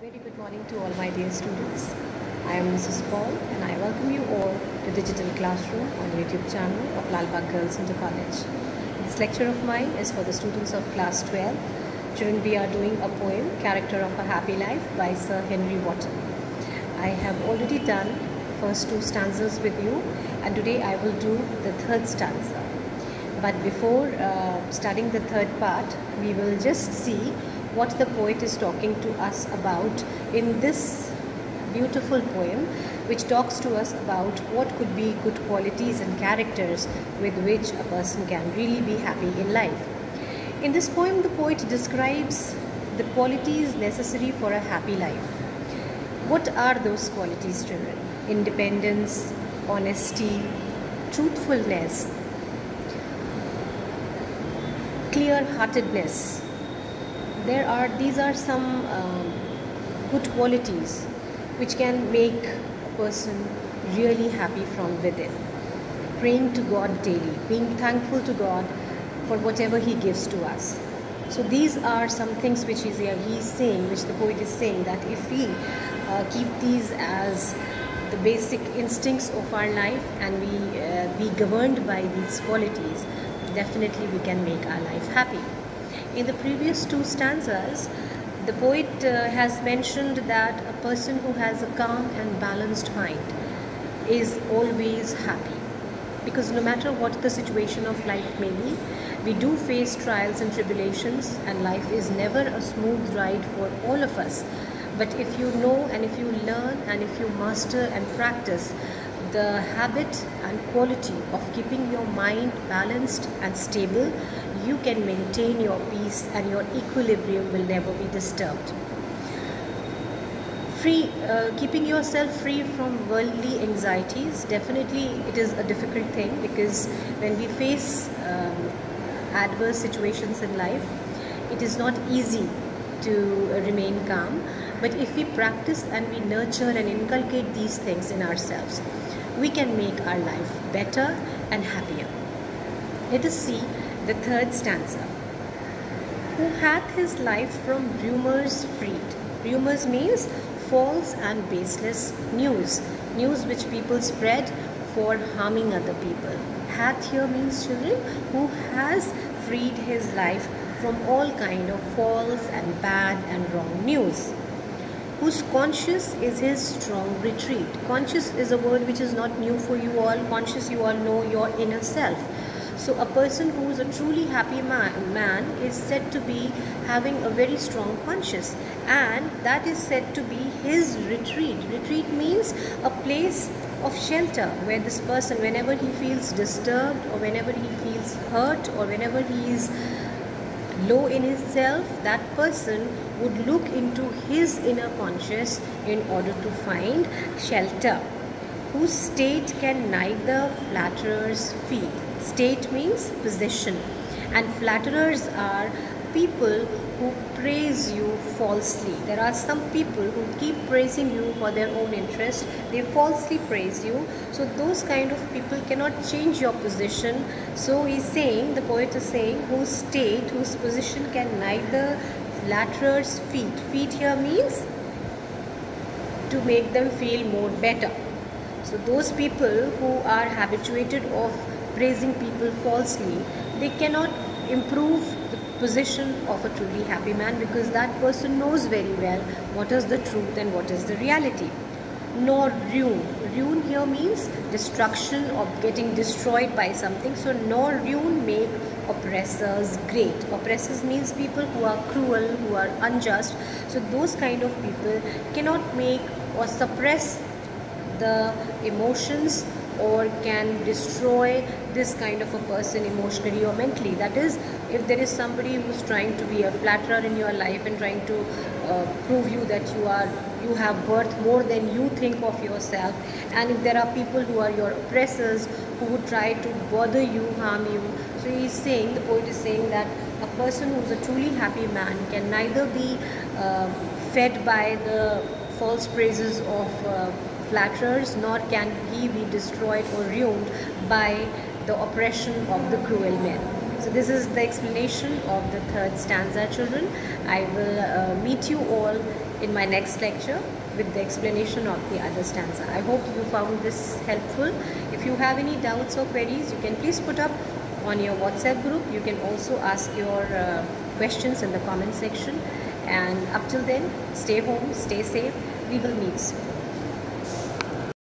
Very good morning to all my dear students. I am Mrs. Paul and I welcome you all to Digital Classroom on YouTube channel of Lalbagh Girls Inter College. This lecture of mine is for the students of class 12. Children, we are doing a poem, Character of a Happy Life by Sir Henry Wotton. I have already done first two stanzas with you and today I will do the third stanza. But before starting the third part, we will just see what the poet is talking to us about in this beautiful poem, which talks to us about what could be good qualities and characters with which a person can really be happy in life. In this poem, the poet describes the qualities necessary for a happy life. What are those qualities, children? Independence, honesty, truthfulness, clear-heartedness. These are some good qualities which can make a person really happy from within. Praying to God daily, being thankful to God for whatever He gives to us. So these are some things which he's saying, which the poet is saying, that if we keep these as the basic instincts of our life and we be governed by these qualities, definitely we can make our life happy. In the previous two stanzas, the poet has mentioned that a person who has a calm and balanced mind is always happy. Because no matter what the situation of life may be, we do face trials and tribulations, and life is never a smooth ride for all of us. But if you know and if you learn and if you master and practice the habit and quality of keeping your mind balanced and stable, you can maintain your peace and your equilibrium will never be disturbed. Keeping yourself free from worldly anxieties, definitely it is a difficult thing, because when we face adverse situations in life, it is not easy to remain calm. But if we practice and we nurture and inculcate these things in ourselves, we can make our life better and happier. Let us see the third stanza. Who hath his life from rumours freed? Rumours means false and baseless news. News which people spread for harming other people. Hath here means, children, who has freed his life from all kind of false and bad and wrong news. Whose conscience is his strong retreat. Conscious is a word which is not new for you all. Conscious, you all know your inner self. So a person who is a truly happy man is said to be having a very strong conscience, and that is said to be his retreat. Retreat means a place of shelter where this person, whenever he feels disturbed or whenever he feels hurt or whenever he is low in himself, that person would look into his inner conscience in order to find shelter. Whose state can neither flatterers feed. State means position, and flatterers are people who praise you falsely. There are some people who keep praising you for their own interest. They falsely praise you. So those kind of people cannot change your position. So he's saying, the poet is saying, whose state, whose position can neither flatterers feed. Feed here means to make them feel more better. So those people who are habituated of praising people falsely, they cannot improve the position of a truly happy man, because that person knows very well what is the truth and what is the reality. Nor ruin. Ruin here means destruction or getting destroyed by something. So nor ruin make oppressors great. Oppressors means people who are cruel, who are unjust. So those kind of people cannot make or suppress the emotions or can destroy this kind of a person emotionally or mentally. That is, if there is somebody who's trying to be a flatterer in your life and trying to prove you that you have worth more than you think of yourself, and if there are people who are your oppressors who would try to bother you, harm you, so he's saying, the poet is saying that a person who's a truly happy man can neither be fed by the false praises of flatterers, nor can he be destroyed or ruined by the oppression of the cruel men. So this is the explanation of the third stanza, children. I will meet you all in my next lecture with the explanation of the other stanza. I hope you found this helpful. If you have any doubts or queries, you can please put up on your WhatsApp group. You can also ask your questions in the comment section. And up till then, stay home, stay safe. We will meet soon.